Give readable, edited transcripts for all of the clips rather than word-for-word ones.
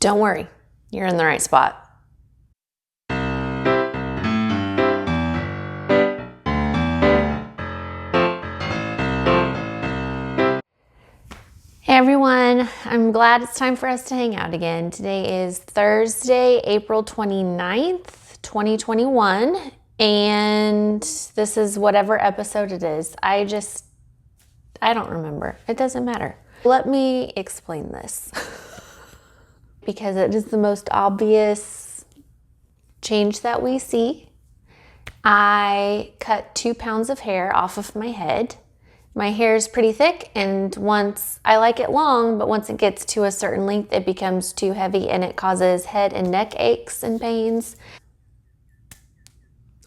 Don't worry, you're in the right spot. Hey everyone, I'm glad it's time for us to hang out again. Today is Thursday, April 29th, 2021, and this is whatever episode it is. I don't remember. It doesn't matter. Let me explain this because it is the most obvious change that we see. I cut 2 pounds of hair off of my head. My hair is pretty thick, and I like it long, but once it gets to a certain length, it becomes too heavy and it causes head and neck aches and pains.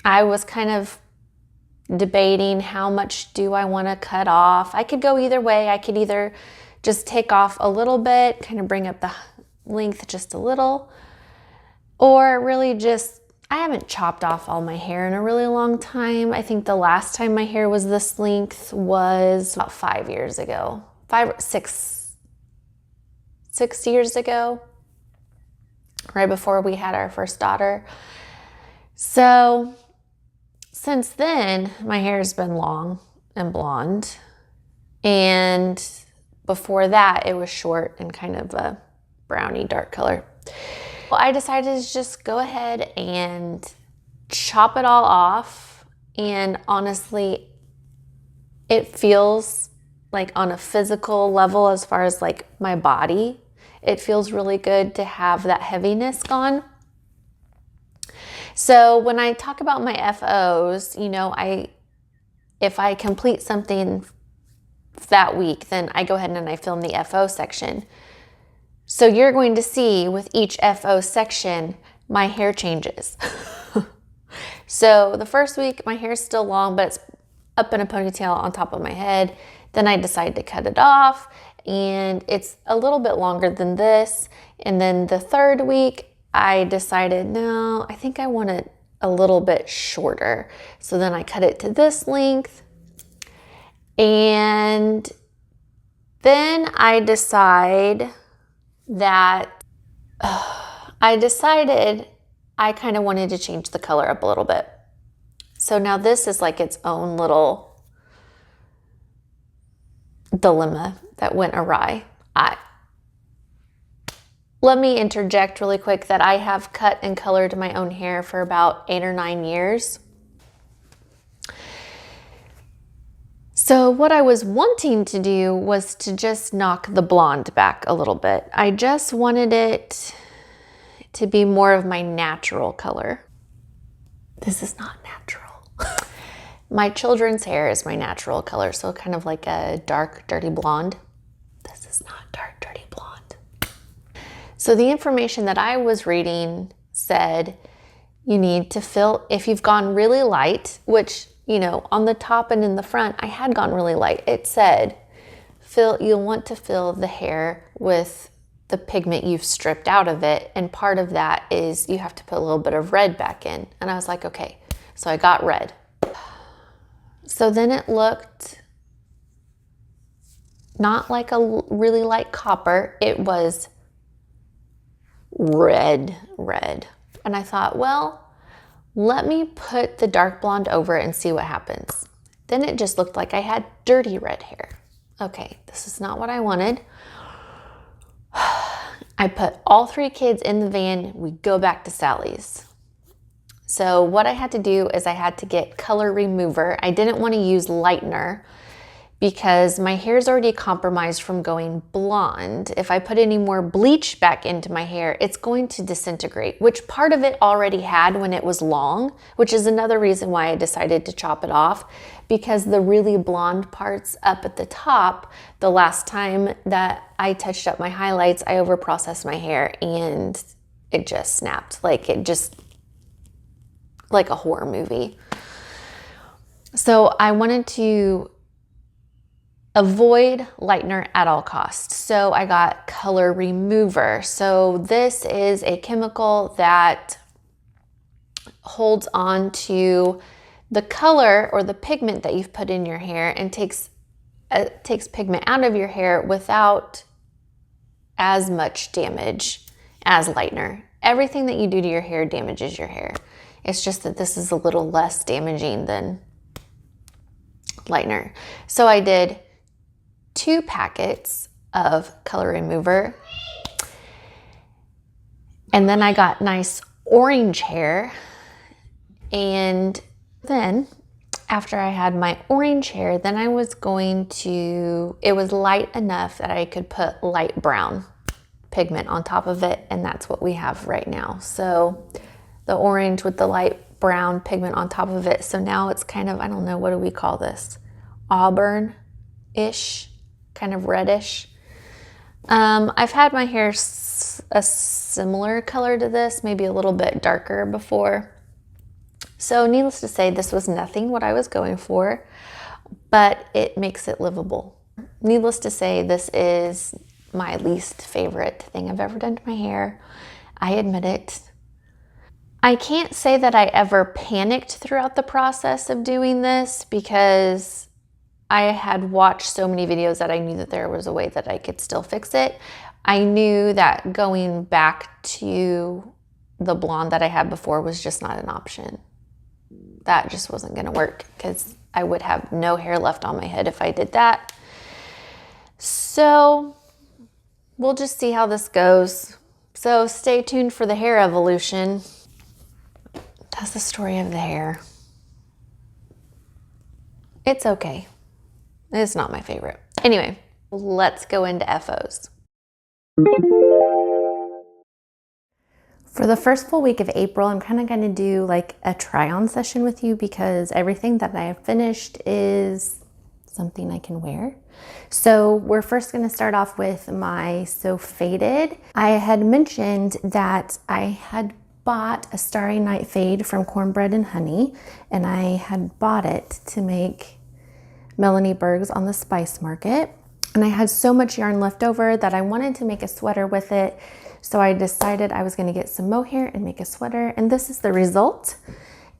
I was kind of debating how much do I want to cut off. I could go either way. I could either just take off a little bit, kind of bring up the length just a little, or really I haven't chopped off all my hair in a really long time. I think the last time my hair was this length was about 5 years ago. 6 years ago, right before we had our first daughter. So since then, my hair has been long and blonde. And before that, it was short and kind of a browny dark color. Well, I decided to just go ahead and chop it all off. And honestly, it feels like on a physical level, as far as like my body, it feels really good to have that heaviness gone. So when I talk about my FOs, if I complete something that week, then I go ahead and I film the FO section. So you're going to see with each FO section, my hair changes. So the first week, my hair is still long, but it's up in a ponytail on top of my head. Then I decide to cut it off, and it's a little bit longer than this. And then the third week, I decided, no, I think I want it a little bit shorter. So then I cut it to this length. And then I decided I kind of wanted to change the color up a little bit. So now this is like its own little dilemma that went awry. Let me interject really quick that I have cut and colored my own hair for about 8 or 9 years. So what I was wanting to do was to just knock the blonde back a little bit. I just wanted it to be more of my natural color. This is not natural. My children's hair is my natural color, so kind of like a dark, dirty blonde. This is not dark, dirty blonde. So the information that I was reading said you need to fill, if you've gone really light, which on the top and in the front, I had gone really light. It said, you'll want to fill the hair with the pigment you've stripped out of it. And part of that is you have to put a little bit of red back in. And I was like, okay, so I got red. So then it looked not like a really light copper. It was red. And I thought, well, let me put the dark blonde over it and see what happens. Then it just looked like I had dirty red hair. Okay, this is not what I wanted. I put all 3 kids in the van. We go back to Sally's. So what I had to do is I had to get color remover. I didn't want to use lightener because my hair is already compromised from going blonde. If I put any more bleach back into my hair, it's going to disintegrate, which part of it already had when it was long, which is another reason why I decided to chop it off, because the really blonde parts up at the top, the last time that I touched up my highlights, I overprocessed my hair and it just snapped. Like a horror movie. So I wanted to avoid lightener at all costs. So I got color remover. So this is a chemical that holds on to the color or the pigment that you've put in your hair and takes pigment out of your hair without as much damage as lightener. Everything that you do to your hair damages your hair. It's just that this is a little less damaging than lightener. So I did 2 packets of color remover, and then I got nice orange hair. And then after I had my orange hair, then I was going to, it was light enough that I could put light brown pigment on top of it, and that's what we have right now. So the orange with the light brown pigment on top of it. So now it's kind of, I don't know, what do we call this? Auburn-ish, kind of reddish. I've had my hair a similar color to this, maybe a little bit darker before. So needless to say, this was nothing what I was going for, but it makes it livable. Needless to say, this is my least favorite thing I've ever done to my hair. I admit it. I can't say that I ever panicked throughout the process of doing this because I had watched so many videos that I knew that there was a way that I could still fix it. I knew that going back to the blonde that I had before was just not an option. That just wasn't gonna work because I would have no hair left on my head if I did that. So we'll just see how this goes. So stay tuned for the hair evolution. That's the story of the hair. It's okay. It's not my favorite. Anyway, let's go into FOs. For the first full week of April, I'm kind of going to do like a try-on session with you because everything that I have finished is something I can wear. So we're first going to start off with my So Faded. I had mentioned that I had bought a Starry Night Fade from Cornbread and Honey, and I had bought it to make Melanie Berg's on the Spice Market. And I had so much yarn left over that I wanted to make a sweater with it. So I decided I was going to get some mohair and make a sweater, and this is the result.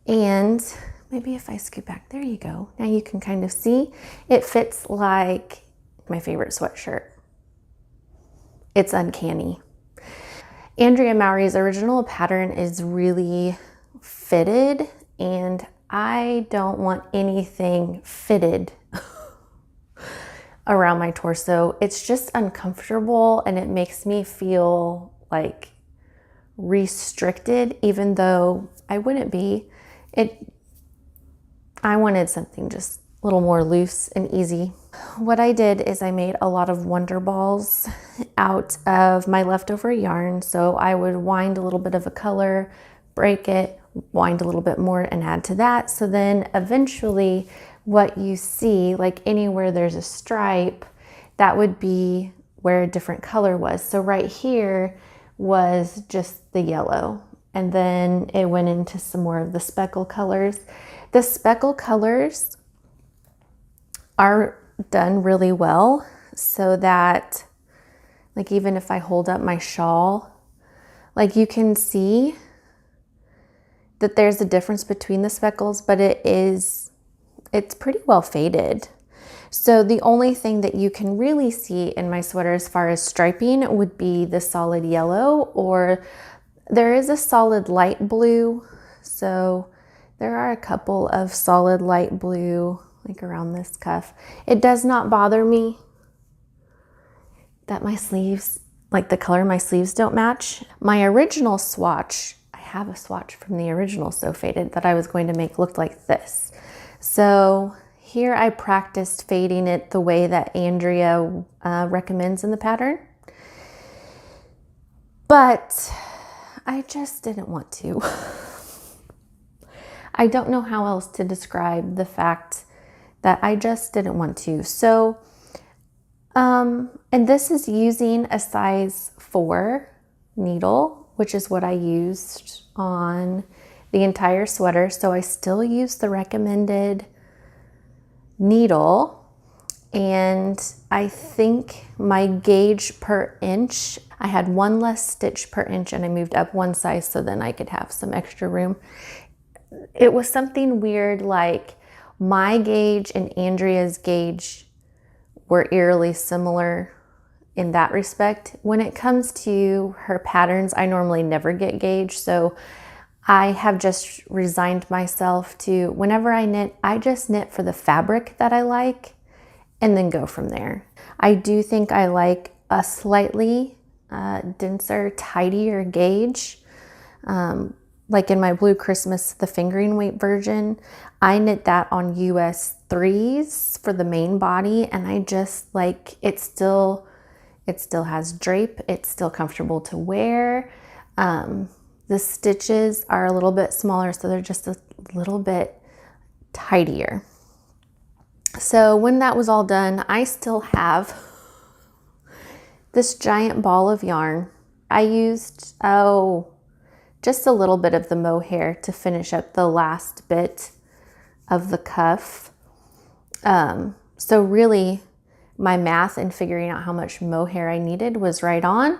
And maybe if I scoot back, there you go. Now you can kind of see it fits like my favorite sweatshirt. It's uncanny. Andrea Mowry's original pattern is really fitted, and I don't want anything fitted around my torso. It's just uncomfortable and it makes me feel like restricted, even though I wouldn't be. I wanted something just a little more loose and easy. What I did is I made a lot of wonder balls out of my leftover yarn. So I would wind a little bit of a color, break it, wind a little bit more and add to that. So then eventually what you see, like anywhere there's a stripe, that would be where a different color was. So right here was just the yellow, and then it went into some more of the speckle colors. The speckle colors are done really well so that, like, even if I hold up my shawl, like you can see that there's a difference between the speckles, but it's pretty well faded. So the only thing that you can really see in my sweater as far as striping would be the solid yellow, or there is a solid light blue. So there are a couple of solid light blue, like around this cuff. It does not bother me that my sleeves, like the color of my sleeves don't match. My original swatch, I have a swatch from the original So Faded that I was going to make look like this. So here I practiced fading it the way that Andrea recommends in the pattern, but I just didn't want to. I don't know how else to describe the fact that I just didn't want to. So, and this is using a size 4 needle, which is what I used on the entire sweater. So I still use the recommended needle, and I think my gauge per inch, I had 1 less stitch per inch, and I moved up 1 size so then I could have some extra room. It was something weird, like my gauge and Andrea's gauge were eerily similar in that respect. When it comes to her patterns, I normally never get gauged. So I have just resigned myself to whenever I knit, I just knit for the fabric that I like and then go from there. I do think I like a slightly denser, tidier gauge. Like in my Blue Christmas, the fingering weight version, I knit that on US 3s for the main body, and I just like it still has drape, it's still comfortable to wear. The stitches are a little bit smaller, so they're just a little bit tidier. So when that was all done, I still have this giant ball of yarn. I used, just a little bit of the mohair to finish up the last bit of the cuff. So really my math and figuring out how much mohair I needed was right on,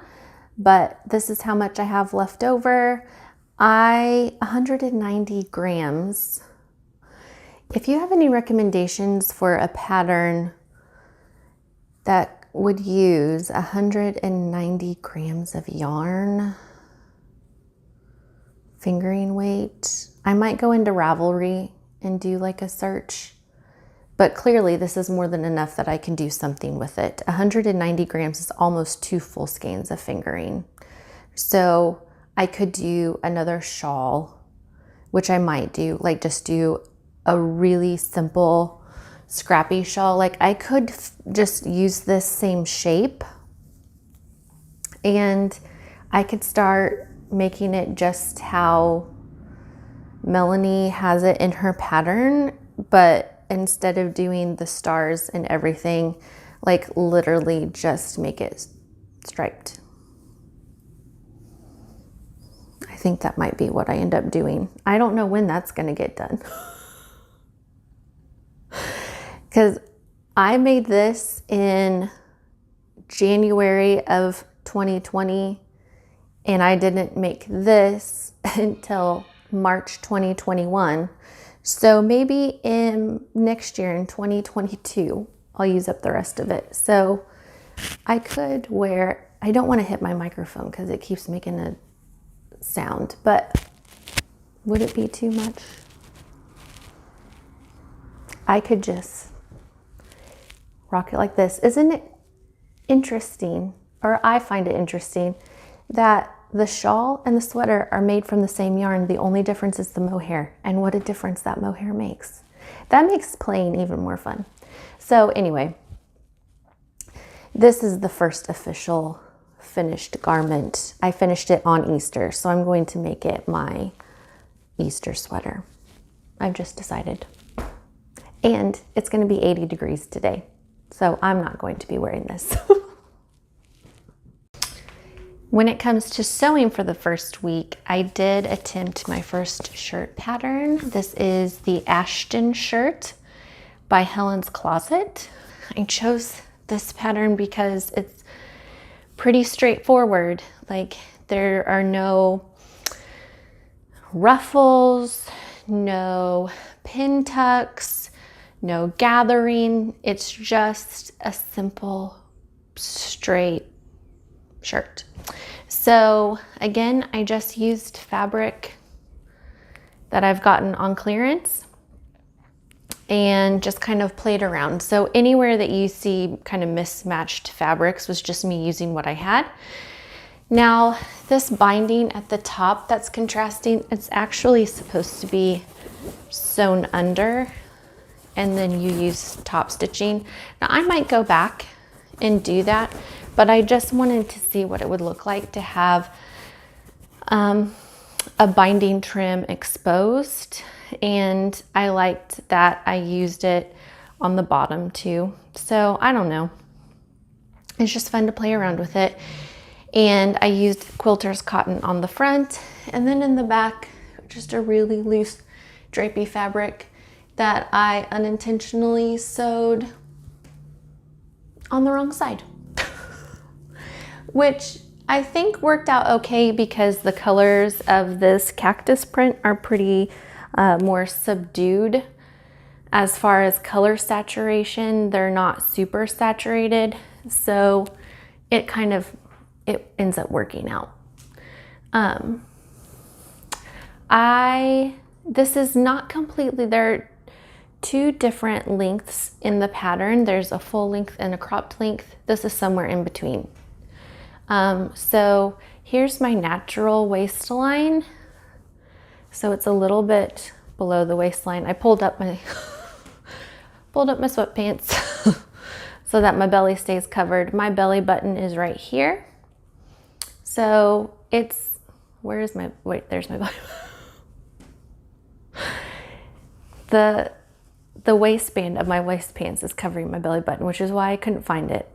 but this is how much I have left over. 190 grams. If you have any recommendations for a pattern that would use 190 grams of yarn, fingering weight, I might go into Ravelry and do like a search, but clearly this is more than enough that I can do something with it. 190 grams is almost 2 full skeins of fingering. So I could do another shawl, which I might do, like just do a really simple scrappy shawl. Like I could just use this same shape and I could start making it just how Melanie has it in her pattern, but instead of doing the stars and everything, like literally just make it striped. I think that might be what I end up doing. I don't know when that's going to get done. Because I made this in January of 2020 and I didn't make this until March 2021. So maybe in next year in 2022, I'll use up the rest of it. So I could wear, I don't want to hit my microphone because it keeps making a sound, but would it be too much? I could just rock it like this. Isn't it interesting, or I find it interesting, that the shawl and the sweater are made from the same yarn. The only difference is the mohair, and what a difference that mohair makes. That makes playing even more fun. So anyway, this is the first official finished garment. I finished it on Easter, so I'm going to make it my Easter sweater. I've just decided. And it's going to be 80 degrees today, so I'm not going to be wearing this. When it comes to sewing for the first week, I did attempt my first shirt pattern. This is the Ashton shirt by Helen's Closet. I chose this pattern because it's pretty straightforward. Like there are no ruffles, no pin tucks, no gathering. It's just a simple, straight shirt. So again, I just used fabric that I've gotten on clearance and just kind of played around. So anywhere that you see kind of mismatched fabrics was just me using what I had. Now this binding at the top that's contrasting, it's actually supposed to be sewn under and then you use top stitching. Now I might go back and do that, but I just wanted to see what it would look like to have a binding trim exposed, and I liked that I used it on the bottom too. So I don't know, it's just fun to play around with it. And I used quilter's cotton on the front, and then in the back just a really loose drapey fabric that I unintentionally sewed on the wrong side. Which I think worked out okay because the colors of this cactus print are pretty more subdued as far as color saturation. They're not super saturated, so it ends up working out. This is not completely, there are two different lengths in the pattern. There's a full length and a cropped length. This is somewhere in between. So here's my natural waistline. So it's a little bit below the waistline. I pulled up my sweatpants so that my belly stays covered. My belly button is right here. So it's, there's my belly. The waistband of my waist pants is covering my belly button, which is why I couldn't find it.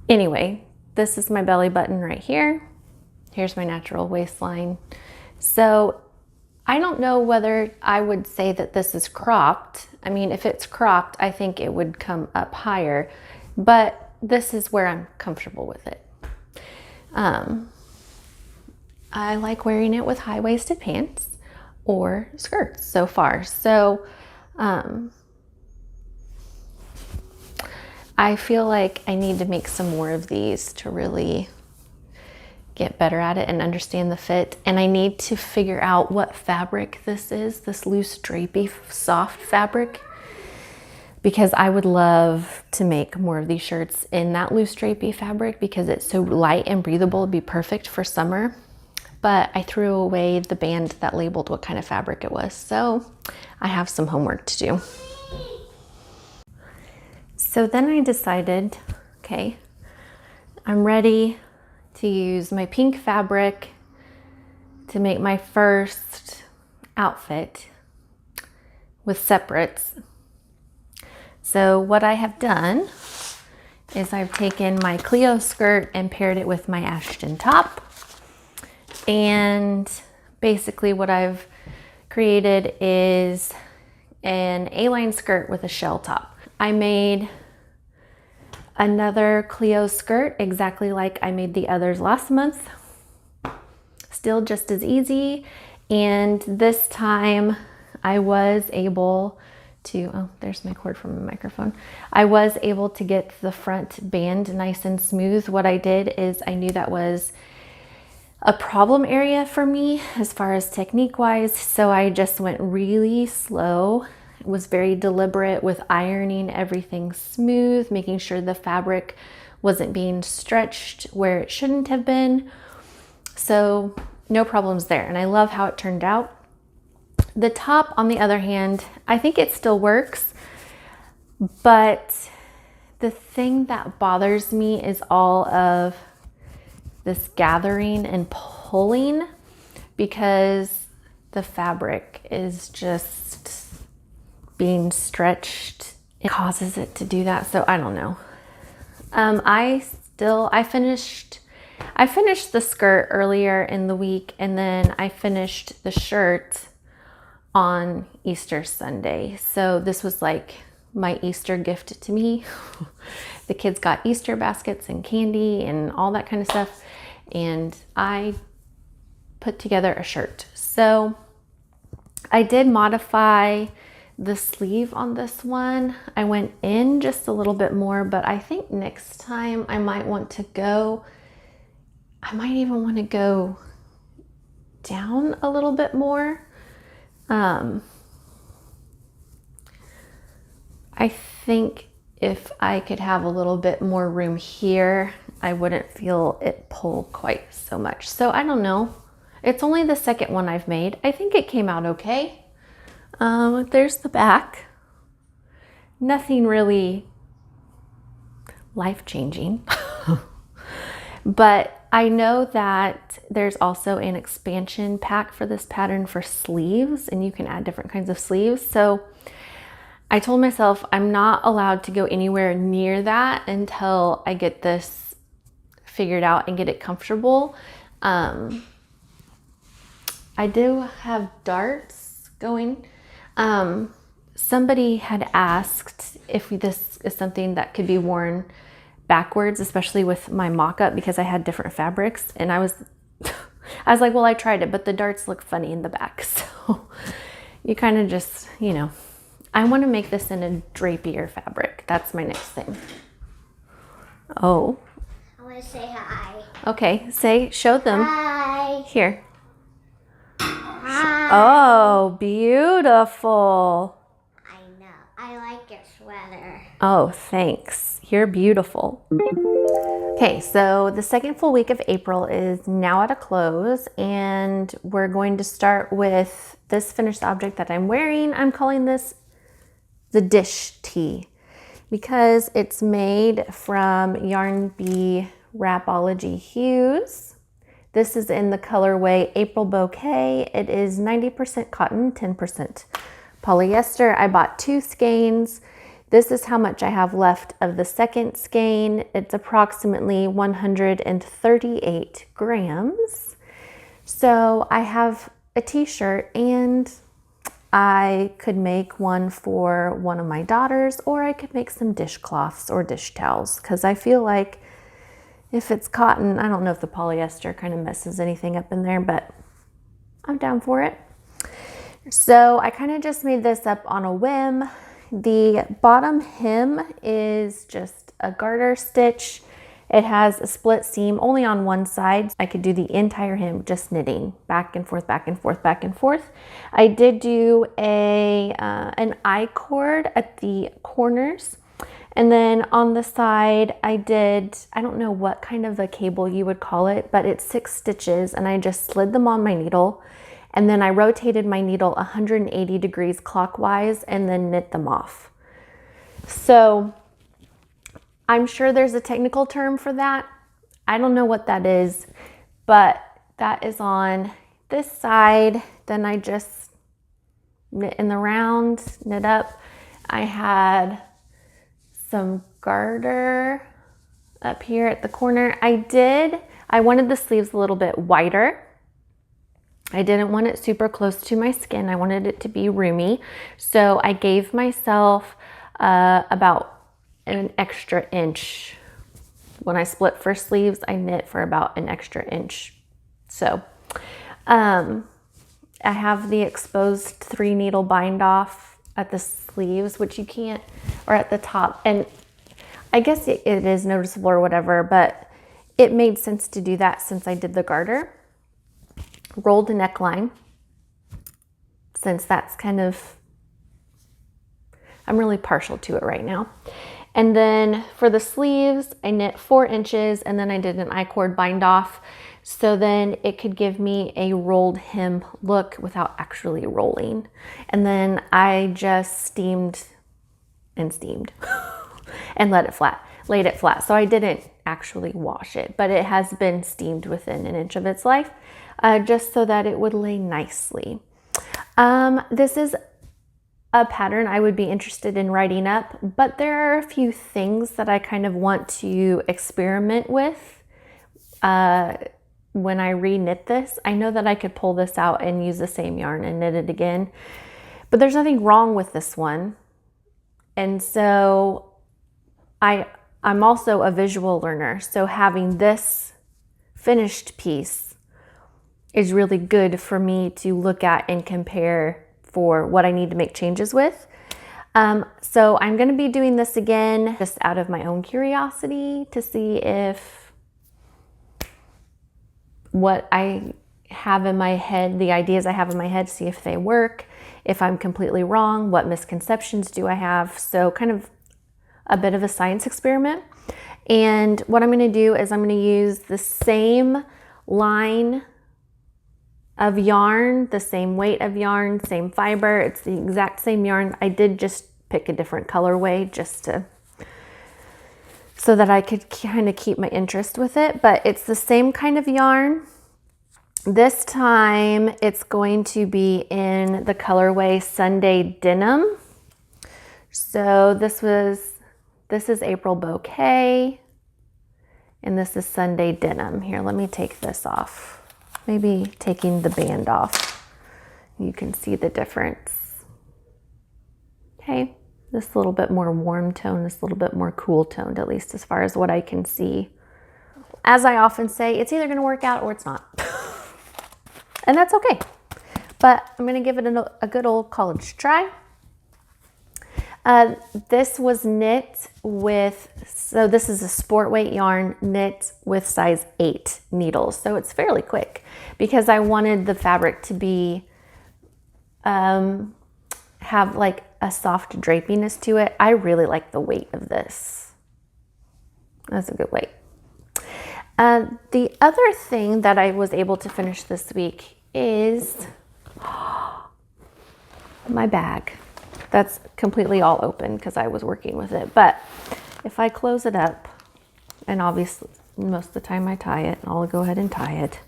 Anyway, this is my belly button right here. Here's my natural waistline. So I don't know whether I would say that this is cropped. I mean, if it's cropped, I think it would come up higher, but this is where I'm comfortable with it. I like wearing it with high-waisted pants or skirts so far. So I feel like I need to make some more of these to really get better at it and understand the fit. And I need to figure out what fabric this is, this loose drapey soft fabric, because I would love to make more of these shirts in that loose drapey fabric because it's so light and breathable. It'd be perfect for summer. But I threw away the band that labeled what kind of fabric it was. So I have some homework to do. So then I decided, okay, I'm ready to use my pink fabric to make my first outfit with separates. So what I have done is I've taken my Cleo skirt and paired it with my Ashton top. And basically what I've created is an A-line skirt with a shell top. I made another Cleo skirt exactly like I made the others last month. Still just as easy. And this time I was able to, oh, there's my cord from the microphone. I was able to get the front band nice and smooth. What I did is I knew that was a problem area for me as far as technique wise. So I just went really slow. It was very deliberate with ironing everything smooth, making sure the fabric wasn't being stretched where it shouldn't have been. So no problems there. And I love how it turned out. The top, on the other hand, I think it still works, but the thing that bothers me is all of this gathering and pulling because the fabric is just being stretched. It causes it to do that. So I don't know. I finished the skirt earlier in the week, and then I finished the shirt on Easter Sunday. So this was like my Easter gift to me. The kids got Easter baskets and candy and all that kind of stuff. And I put together a shirt. So I did modify the sleeve on this one. I went in just a little bit more, but I think next time I might even want to go down a little bit more. I think if I could have a little bit more room here, I wouldn't feel it pull quite so much. So I don't know. It's only the second one I've made. I think it came out okay. There's the back. Nothing really life-changing. But I know that there's also an expansion pack for this pattern for sleeves, and you can add different kinds of sleeves. So I told myself I'm not allowed to go anywhere near that until I get this figured out and get it comfortable. I do have darts going. Somebody had asked if this is something that could be worn backwards, especially with my mock-up, because I had different fabrics, and I was like, well, I tried it, but the darts look funny in the back. So you kind of just, I want to make this in a drapier fabric. That's my next thing. Oh. I want to say hi. Okay, show them. Hi. Here. Hi. Oh, beautiful. I know. I like your sweater. Oh, thanks. You're beautiful. Okay, so the second full week of April is now at a close, and we're going to start with this finished object that I'm wearing. I'm calling this the dish tee because it's made from Yarn Bee Wrapology Hues. This is in the colorway April Bouquet. It is 90% cotton, 10% polyester. I bought 2 skeins. This is how much I have left of the second skein. It's approximately 138 grams. So I have a t-shirt, and I could make one for one of my daughters, or I could make some dishcloths or dish towels, because I feel like if it's cotton, I don't know if the polyester kind of messes anything up in there, but I'm down for it. So I kind of just made this up on a whim. The bottom hem is just a garter stitch. It has a split seam only on one side. I could do the entire hem just knitting back and forth, back and forth, back and forth. I did do an I-cord at the corners. And then on the side, I don't know what kind of a cable you would call it, but it's 6 stitches, and I just slid them on my needle. And then I rotated my needle 180 degrees clockwise and then knit them off. So I'm sure there's a technical term for that. I don't know what that is, but that is on this side. Then I just knit in the round, knit up. I had some garter up here at the corner. I wanted the sleeves a little bit wider. I didn't want it super close to my skin. I wanted it to be roomy. So I gave myself about an extra inch. When I split for sleeves, I knit for about an extra inch. So I have the exposed 3 needle bind off at the sleeves, which you can't, or at the top. And I guess it is noticeable or whatever, but it made sense to do that since I did the garter. Rolled a neckline, since that's kind of, I'm really partial to it right now. And then for the sleeves, I knit 4 inches, and then I did an I-cord bind off, so then it could give me a rolled hem look without actually rolling. And then I just steamed and laid it flat. So I didn't actually wash it, but it has been steamed within an inch of its life. Just so that it would lay nicely. This is a pattern I would be interested in writing up, but there are a few things that I kind of want to experiment with when I re-knit this. I know that I could pull this out and use the same yarn and knit it again, but there's nothing wrong with this one. And so I'm also a visual learner, so having this finished piece is really good for me to look at and compare for what I need to make changes with. So I'm going to be doing this again just out of my own curiosity to see if what I have in my head, the ideas I have in my head, see if they work, if I'm completely wrong, what misconceptions do I have. So kind of a bit of a science experiment. And what I'm going to do is I'm going to use the same line of yarn, the same weight of yarn, same fiber. It's the exact same yarn. I did just pick a different colorway so that I could kind of keep my interest with it, but it's the same kind of yarn. This time it's going to be in the colorway Sunday Denim. So this is April Bouquet, and this is Sunday Denim. Here, let me take this off. Maybe taking the band off, you can see the difference. Okay, this little bit more warm tone, this little bit more cool toned, at least as far as what I can see. As I often say, it's either gonna work out or it's not. And that's okay. But I'm gonna give it a good old college try. This was knit with, so this is a sport weight yarn knit with size 8 needles. So it's fairly quick because I wanted the fabric to be, have like a soft drapiness to it. I really like the weight of this. That's a good weight. The other thing that I was able to finish this week is my bag. That's completely all open because I was working with it. But if I close it up, and obviously most of the time I tie it, and I'll go ahead and tie it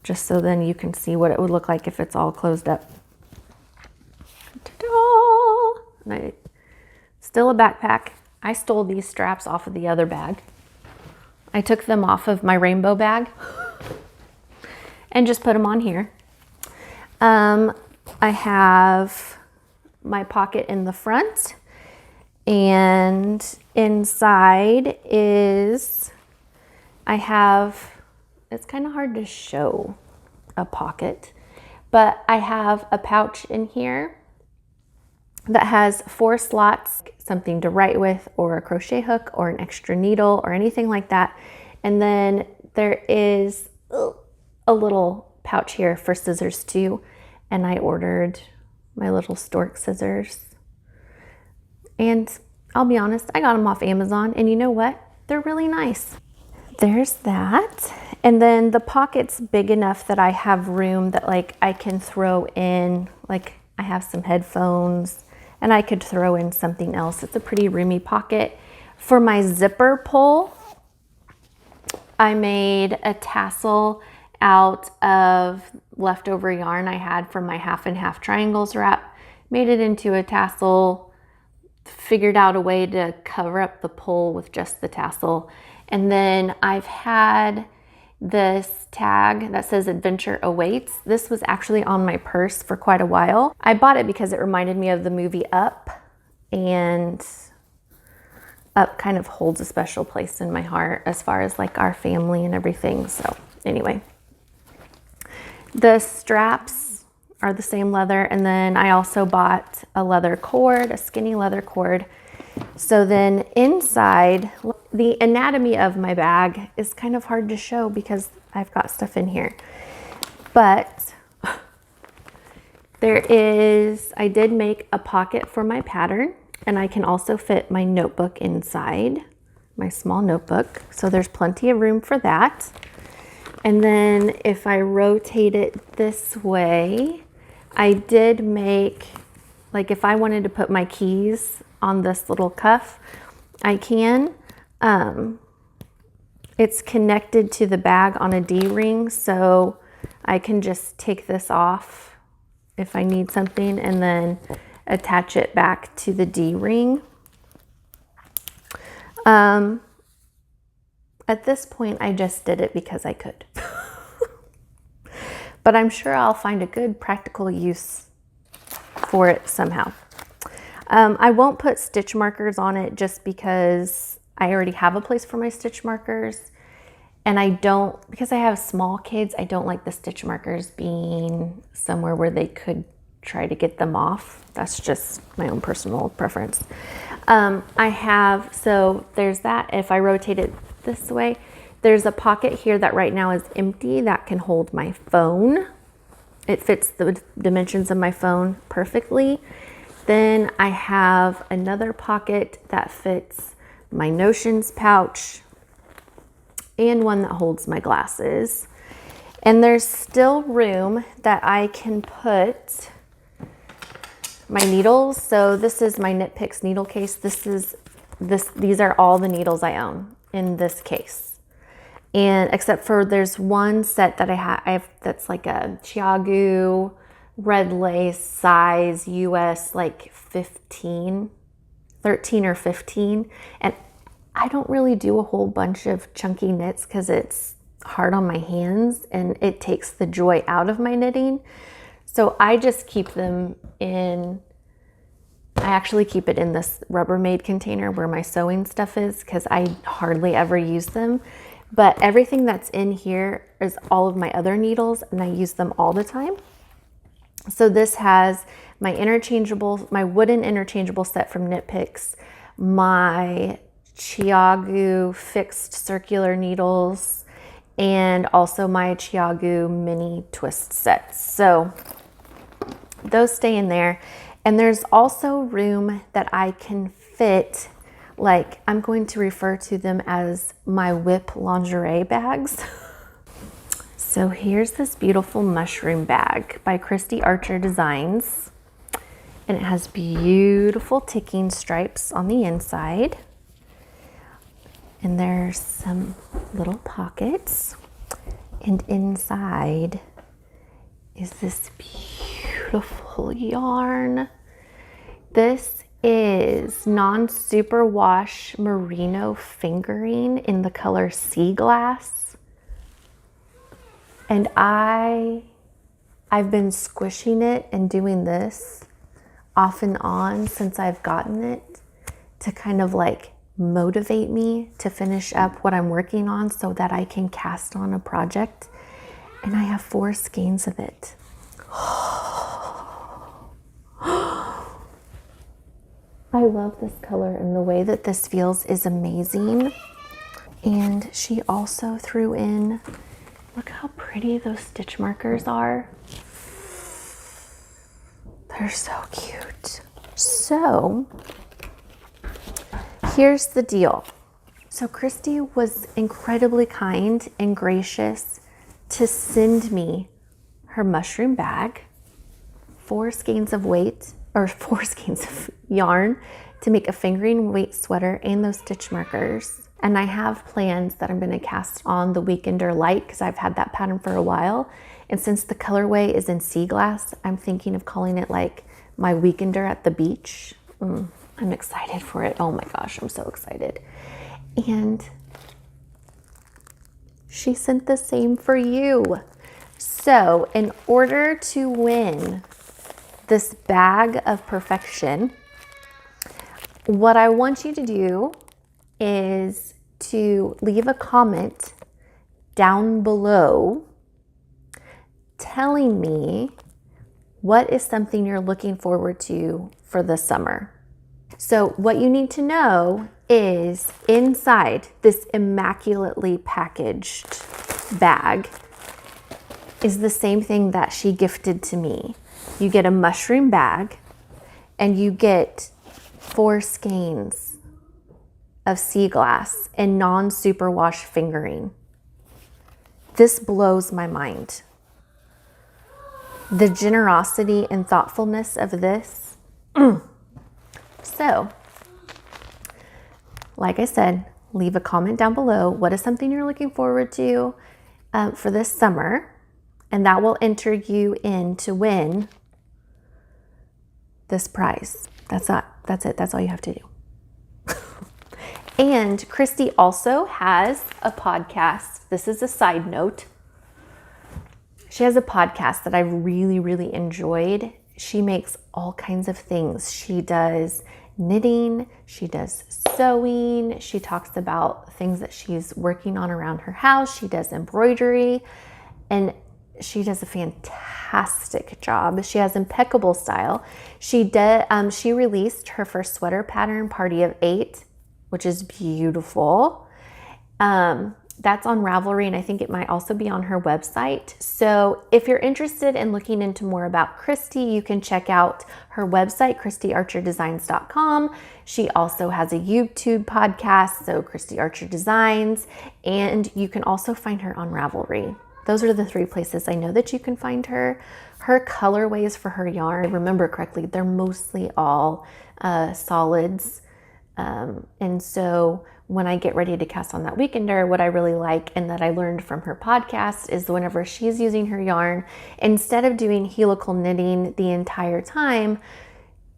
just so then you can see what it would look like if it's all closed up. Ta-da! Still a backpack. I stole these straps off of the other bag. I took them off of my rainbow bag and just put them on here. I have my pocket in the front, and inside is, I have, it's kind of hard to show a pocket, but I have a pouch in here that has 4 slots, something to write with, or a crochet hook, or an extra needle, or anything like that. And then there is a little pouch here for scissors too. And I ordered my little stork scissors. And I'll be honest, I got them off Amazon, and you know what? They're really nice. There's that. And then the pocket's big enough that I have room that like I can throw in, like I have some headphones, and I could throw in something else. It's a pretty roomy pocket. For my zipper pull, I made a tassel out of leftover yarn I had from my half and half triangles wrap, made it into a tassel, figured out a way to cover up the pull with just the tassel. And then I've had this tag that says Adventure Awaits. This was actually on my purse for quite a while. I bought it because it reminded me of the movie Up, and Up kind of holds a special place in my heart as far as like our family and everything. So anyway, the straps are the same leather, and then I also bought a leather cord, a skinny leather cord. So then inside, the anatomy of my bag is kind of hard to show because I've got stuff in here. But there is, I did make a pocket for my pattern, and I can also fit my notebook inside, my small notebook. So there's plenty of room for that. And then if I rotate it this way, I did make, like if I wanted to put my keys on this little cuff, I can. It's connected to the bag on a D-ring, so I can just take this off if I need something and then attach it back to the D-ring. At this point, I just did it because I could. But I'm sure I'll find a good practical use for it somehow. I won't put stitch markers on it just because I already have a place for my stitch markers. And I don't, because I have small kids, I don't like the stitch markers being somewhere where they could try to get them off. That's just my own personal preference. I have, so there's that. If I rotate it this way, there's a pocket here that right now is empty that can hold my phone. It fits the dimensions of my phone perfectly. Then I have another pocket that fits my notions pouch and one that holds my glasses. And there's still room that I can put my needles. So this is my Knit Picks needle case. These are all the needles I own in this case. And except for there's one set that I have that's like a Chiagu red lace size US like 13 or 15. And I don't really do a whole bunch of chunky knits because it's hard on my hands and it takes the joy out of my knitting. So I just keep them in, I actually keep it in this Rubbermaid container where my sewing stuff is because I hardly ever use them. But everything that's in here is all of my other needles and I use them all the time. So this has my wooden interchangeable set from Knit Picks, my Chiagu fixed circular needles, and also my Chiagu mini twist sets. So those stay in there. And there's also room that I can fit, like I'm going to refer to them as my whip lingerie bags. So here's this beautiful mushroom bag by Christy Archer Designs. And it has beautiful ticking stripes on the inside. And there's some little pockets. And inside is this beautiful yarn. This is non-superwash merino fingering in the color Sea Glass. And I've been squishing it and doing this off and on since I've gotten it to kind of like motivate me to finish up what I'm working on so that I can cast on a project. And I have 4 skeins of it. I love this color, and the way that this feels is amazing. And she also threw in, look how pretty those stitch markers are. They're so cute. So here's the deal. So Christy was incredibly kind and gracious to send me her mushroom bag, 4 skeins of yarn to make a fingering weight sweater and those stitch markers. And I have plans that I'm going to cast on the Weekender Light because I've had that pattern for a while. And since the colorway is in Sea Glass, I'm thinking of calling it like my Weekender at the beach. I'm excited for it. Oh my gosh, I'm so excited. And she sent the same for you. So in order to win this bag of perfection, what I want you to do is to leave a comment down below telling me what is something you're looking forward to for the summer. So what you need to know is inside this immaculately packaged bag is the same thing that she gifted to me. You get a mushroom bag and you get 4 skeins of Sea Glass and non-superwash fingering. This blows my mind. The generosity and thoughtfulness of this. So, like I said, leave a comment down below. What is something you're looking forward to for this summer? And that will enter you in to win this prize. That's it. That's all you have to do. And Christy also has a podcast. This is a side note. She has a podcast that I've really, really enjoyed. She makes all kinds of things. She does knitting, she does sewing, she talks about things that she's working on around her house, she does embroidery, and she does a fantastic job. She has impeccable style. She released her first sweater pattern, Party of 8, which is beautiful. That's on Ravelry, and I think it might also be on her website. So if you're interested in looking into more about Christy, you can check out her website, ChristyArcherDesigns.com. She also has a YouTube podcast, so Christy Archer Designs, and you can also find her on Ravelry. Those are the 3 places I know that you can find her. Her colorways for her yarn, if I remember correctly, they're mostly all solids. And so when I get ready to cast on that Weekender, what I really like and that I learned from her podcast is whenever she's using her yarn, instead of doing helical knitting the entire time,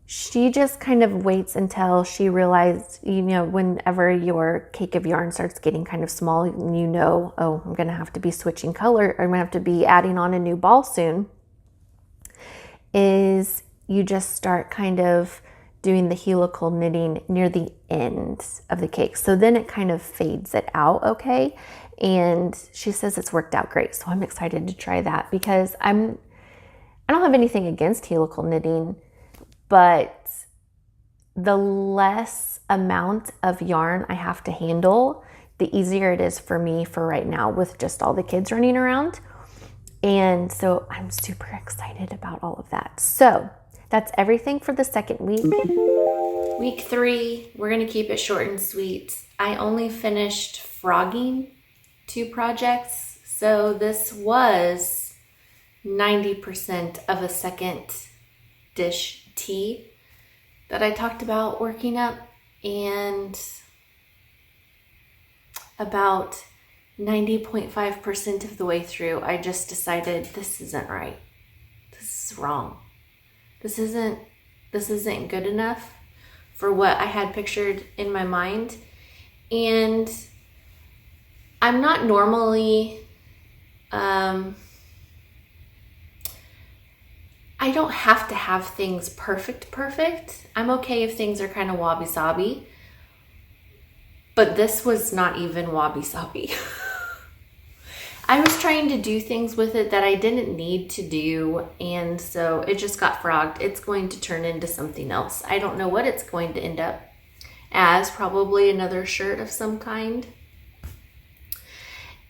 she just kind of waits until she realized, whenever your cake of yarn starts getting kind of small, and oh, I'm going to have to be switching color, or I'm going to have to be adding on a new ball soon, is you just start kind of doing the helical knitting near the end of the cake. So then it kind of fades it out, okay? And she says it's worked out great. So I'm excited to try that because I don't have anything against helical knitting, but the less amount of yarn I have to handle, the easier it is for me for right now with just all the kids running around. And so I'm super excited about all of that. So that's everything for the second week. Week 3, we're gonna keep it short and sweet. I only finished frogging 2 projects. So this was 90% of a second dish tee that I talked about working up, and about 90.5% of the way through, I just decided this isn't right. This is wrong. This isn't good enough for what I had pictured in my mind. And I'm not normally, I don't have to have things perfect. I'm okay if things are kind of wabi-sabi. But this was not even wabi-sabi. I was trying to do things with it that I didn't need to do, and so it just got frogged. It's going to turn into something else. I don't know what it's going to end up as, probably another shirt of some kind.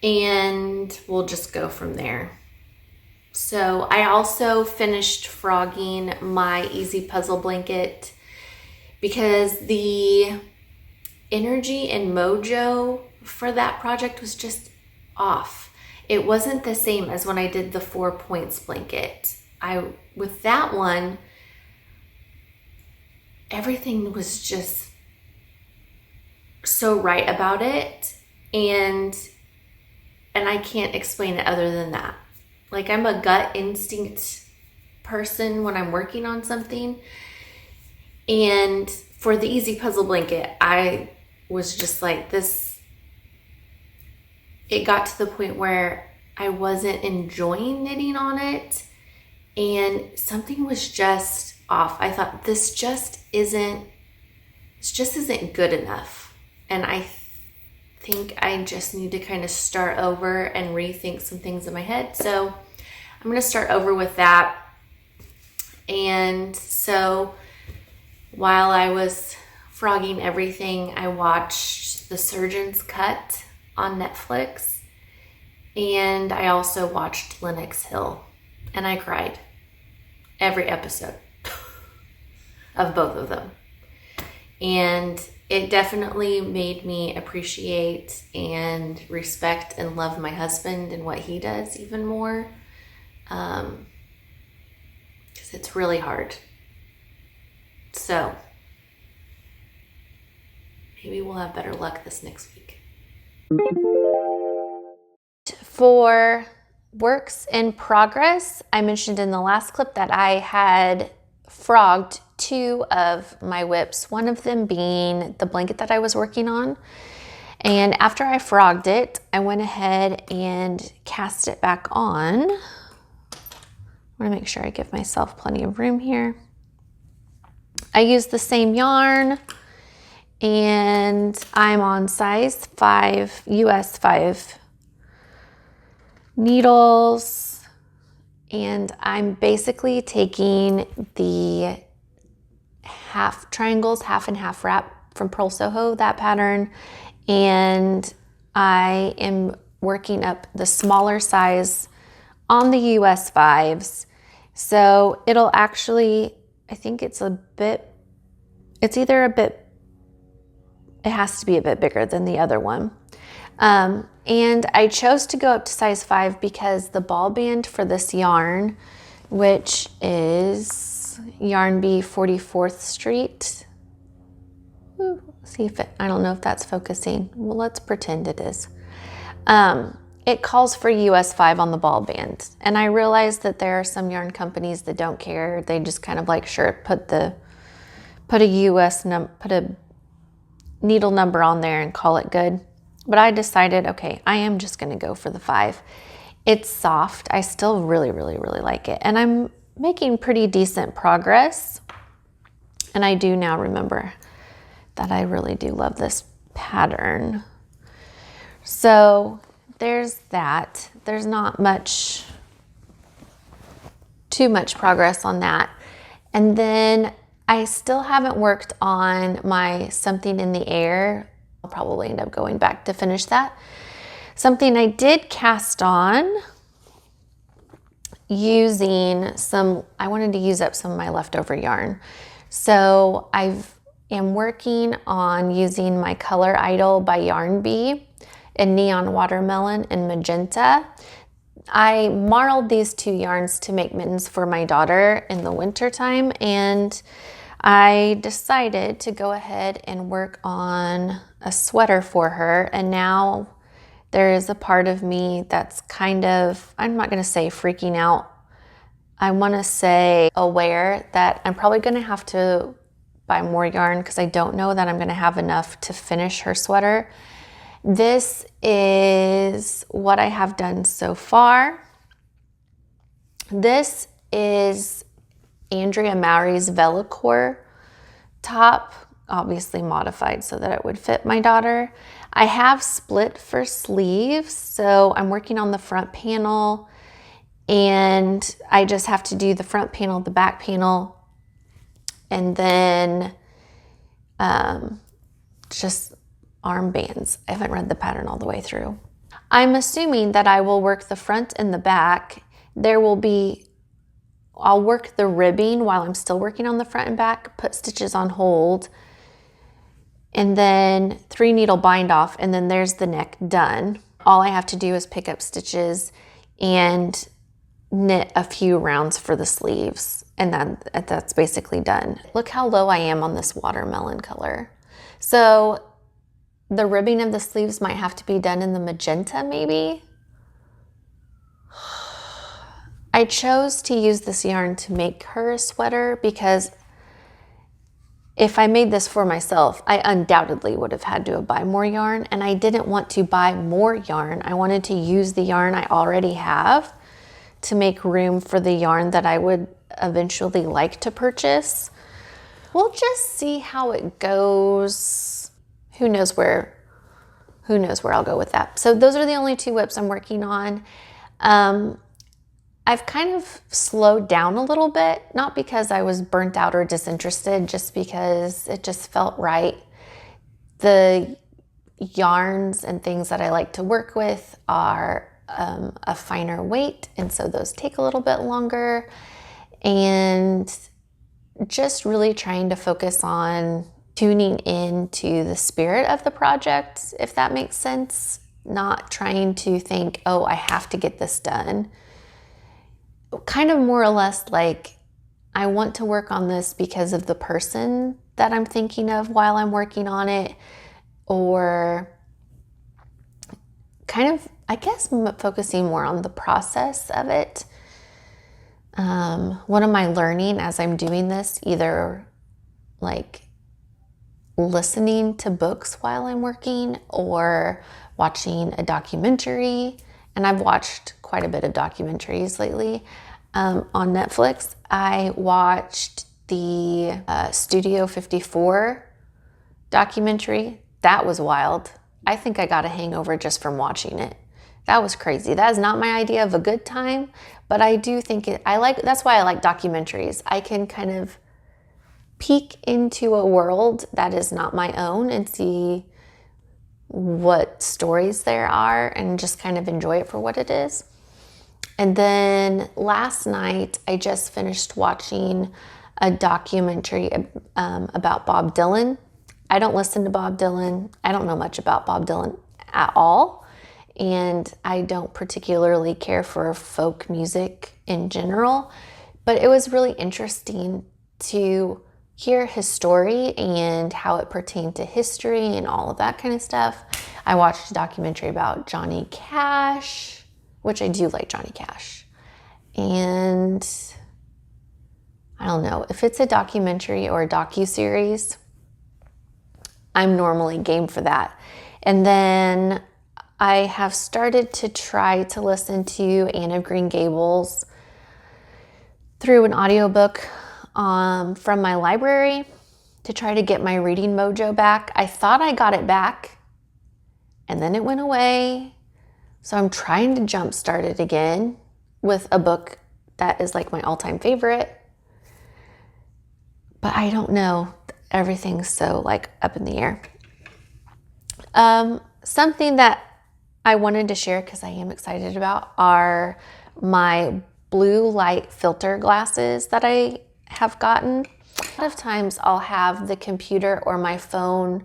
And we'll just go from there. So I also finished frogging my easy puzzle blanket because the energy and mojo for that project was just off. It wasn't the same as when I did the 4 points blanket. With that one, everything was just so right about it, and I can't explain it other than that. Like, I'm a gut instinct person when I'm working on something, and for the easy puzzle blanket, I was just like this. It got to the point where I wasn't enjoying knitting on it, and something was just off. I thought this just isn't good enough, and I think I just need to kind of start over and rethink some things in my head. So I'm going to start over with that. And so while I was frogging everything, I watched The Surgeon's Cut on Netflix, and I also watched Lenox Hill, and I cried every episode of both of them. And it definitely made me appreciate and respect and love my husband and what he does even more, because it's really hard. So maybe we'll have better luck this next week. For works in progress, I mentioned in the last clip that I had frogged 2 of my whips, one of them being the blanket that I was working on. And after I frogged it, I went ahead and cast it back on. I want to make sure I give myself plenty of room here. I used the same yarn, and I'm on size 5, US 5 needles, and I'm basically taking the half triangles, half and half wrap from Pearl Soho, that pattern, and I am working up the smaller size on the US 5s. So it'll actually, I think it has to be a bit bigger than the other one. And I chose to go up to size 5 because the ball band for this yarn, which is Yarn Bee 44th Street. Ooh, see if I don't know if that's focusing. Well, let's pretend it is. It calls for US 5 on the ball band. And I realize that there are some yarn companies that don't care. They just kind of like, sure, put a needle number on there and call it good. But I decided, okay, I am just going to go for the 5. It's soft. I still really, really, really like it. And I'm making pretty decent progress. And I do now remember that I really do love this pattern. So there's that. There's not much too much progress on that. And then I still haven't worked on my Something in the Air. I'll probably end up going back to finish that. Something I did cast on using I wanted to use up some of my leftover yarn. So I am working on using my Color Idol by Yarn Bee in Neon Watermelon and Magenta. I marled these two yarns to make mittens for my daughter in the winter time, and I decided to go ahead and work on a sweater for her. And now there is a part of me that's kind of, I'm not going to say freaking out. I want to say aware that I'm probably going to have to buy more yarn because I don't know that I'm going to have enough to finish her sweater. This is what I have done so far. This is Andrea Mowry's Velocore top, obviously modified so that it would fit my daughter. I have split for sleeves, so I'm working on the front panel, and I just have to do the front panel, the back panel, and then just armbands. I haven't read the pattern all the way through. I'm assuming that I will work the front and the back. I'll work the ribbing while I'm still working on the front and back, put stitches on hold, and then 3 needle bind off, and then there's the neck done. All I have to do is pick up stitches and knit a few rounds for the sleeves, and that's basically done. Look how low I am on this watermelon color. So the ribbing of the sleeves might have to be done in the magenta, maybe. I chose to use this yarn to make her a sweater because if I made this for myself, I undoubtedly would have had to buy more yarn, and I didn't want to buy more yarn. I wanted to use the yarn I already have to make room for the yarn that I would eventually like to purchase. We'll just see how it goes. Who knows where I'll go with that. So those are the only 2 whips I'm working on. I've kind of slowed down a little bit, not because I was burnt out or disinterested, just because it just felt right. The yarns and things that I like to work with are a finer weight, and so those take a little bit longer, and just really trying to focus on tuning into the spirit of the project, if that makes sense. Not trying to think, oh, I have to get this done. Kind of more or less like, I want to work on this because of the person that I'm thinking of while I'm working on it, or kind of, I guess, focusing more on the process of it. What am I learning as I'm doing this? Either like listening to books while I'm working or watching a documentary. And I've watched quite a bit of documentaries lately. On Netflix, I watched the Studio 54 documentary. That was wild. I think I got a hangover just from watching it. That was crazy. That is not my idea of a good time, but I do think that's why I like documentaries. I can kind of peek into a world that is not my own and see what stories there are and just kind of enjoy it for what it is. And then last night, I just finished watching a documentary about Bob Dylan. I don't listen to Bob Dylan. I don't know much about Bob Dylan at all. And I don't particularly care for folk music in general. But it was really interesting to hear his story and how it pertained to history and all of that kind of stuff. I watched a documentary about Johnny Cash, which I do like Johnny Cash. And I don't know, if it's a documentary or a docuseries, I'm normally game for that. And then I have started to try to listen to Anne of Green Gables through an audiobook from my library to try to get my reading mojo back. I thought I got it back and then it went away. So I'm trying to jumpstart it again with a book that is like my all-time favorite. But I don't know. Everything's so like up in the air. Something that I wanted to share because I am excited about are my blue light filter glasses that I have gotten. A lot of times I'll have the computer or my phone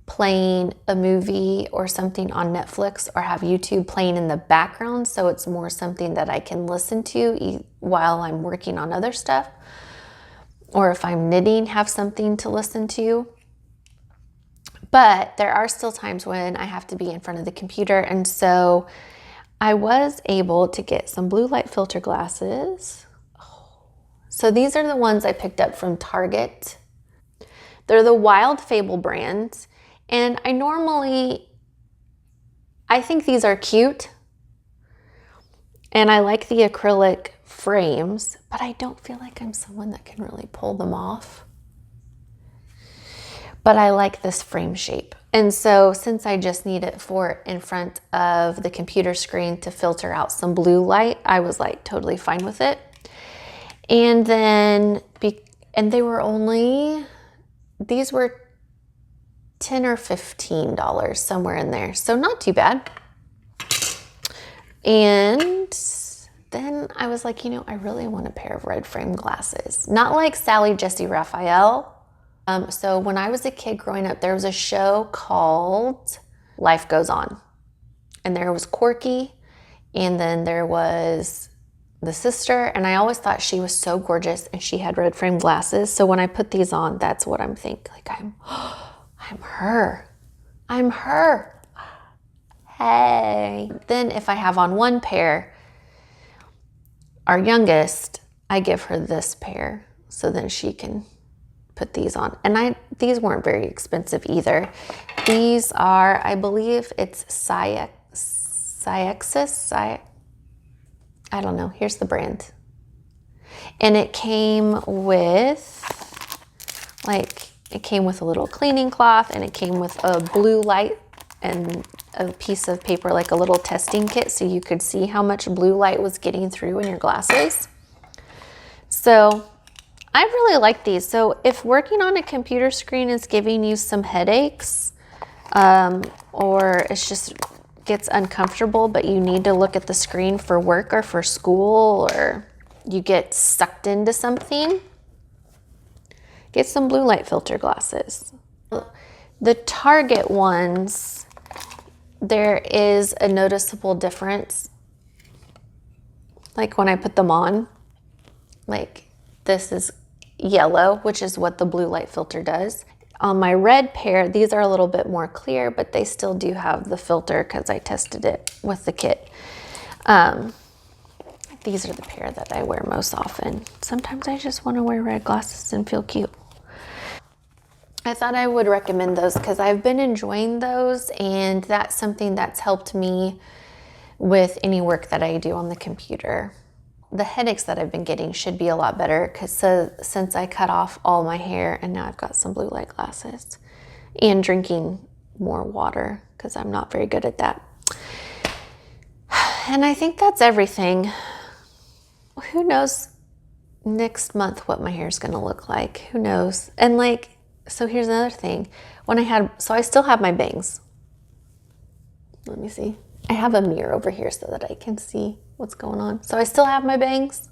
playing a movie or something on Netflix, or have YouTube playing in the background, so it's more something that I can listen to while I'm working on other stuff, or if I'm knitting, have something to listen to. But there are still times when I have to be in front of the computer, and so I was able to get some blue light filter glasses. So these are the ones I picked up from Target. They're the Wild Fable brand, and I think these are cute, and I like the acrylic frames, but I don't feel like I'm someone that can really pull them off. But I like this frame shape. And so since I just need it for in front of the computer screen to filter out some blue light, I was like totally fine with it. And then, they were only, these were $10 or $15, somewhere in there. So not too bad. And then I was like, I really want a pair of red frame glasses. Not like Sally Jesse Raphael. So when I was a kid growing up, there was a show called Life Goes On. And there was Corky, and then there was the sister, and I always thought she was so gorgeous, and she had red frame glasses. So when I put these on, that's what I'm thinking. Like, I'm her. I'm her. Hey. Then if I have on one pair, our youngest, I give her this pair, so then she can put these on. And these weren't very expensive either. These are, I believe it's Cyaxis. I don't know. Here's the brand. And it came with a little cleaning cloth, and it came with a blue light and a piece of paper, like a little testing kit, so you could see how much blue light was getting through in your glasses. So I really like these. So if working on a computer screen is giving you some headaches, or it's just gets uncomfortable, but you need to look at the screen for work or for school, or you get sucked into something, get some blue light filter glasses. The Target ones, there is a noticeable difference. Like when I put them on, like this is yellow, which is what the blue light filter does. On my red pair, these are a little bit more clear, but they still do have the filter because I tested it with the kit. These are the pair that I wear most often. Sometimes I just want to wear red glasses and feel cute. I thought I would recommend those because I've been enjoying those, and that's something that's helped me with any work that I do on the computer. The headaches that I've been getting should be a lot better because since I cut off all my hair, and now I've got some blue light glasses, and drinking more water because I'm not very good at that. And I think that's everything. Who knows next month what my hair is going to look like? Who knows? And so here's another thing. So I still have my bangs. Let me see. I have a mirror over here so that I can see what's going on. So I still have my bangs,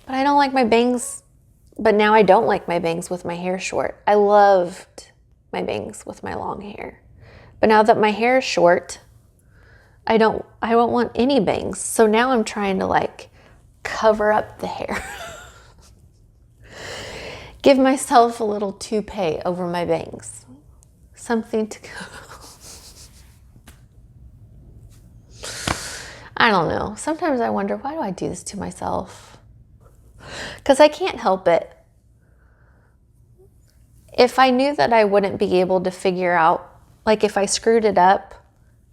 but I don't like my bangs. But now I don't like my bangs with my hair short. I loved my bangs with my long hair. But now that my hair is short, I won't want any bangs. So now I'm trying to cover up the hair. Give myself a little toupee over my bangs. Something to I don't know. Sometimes I wonder, why do I do this to myself? Because I can't help it. If I knew that I wouldn't be able to figure out, if I screwed it up,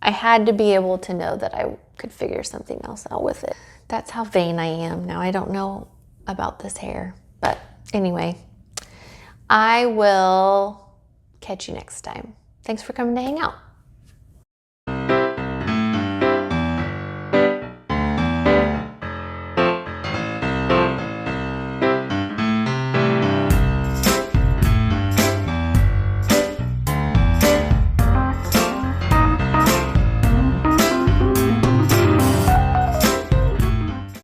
I had to be able to know that I could figure something else out with it. That's how vain I am. Now, I don't know about this hair. But anyway, I will catch you next time. Thanks for coming to hang out.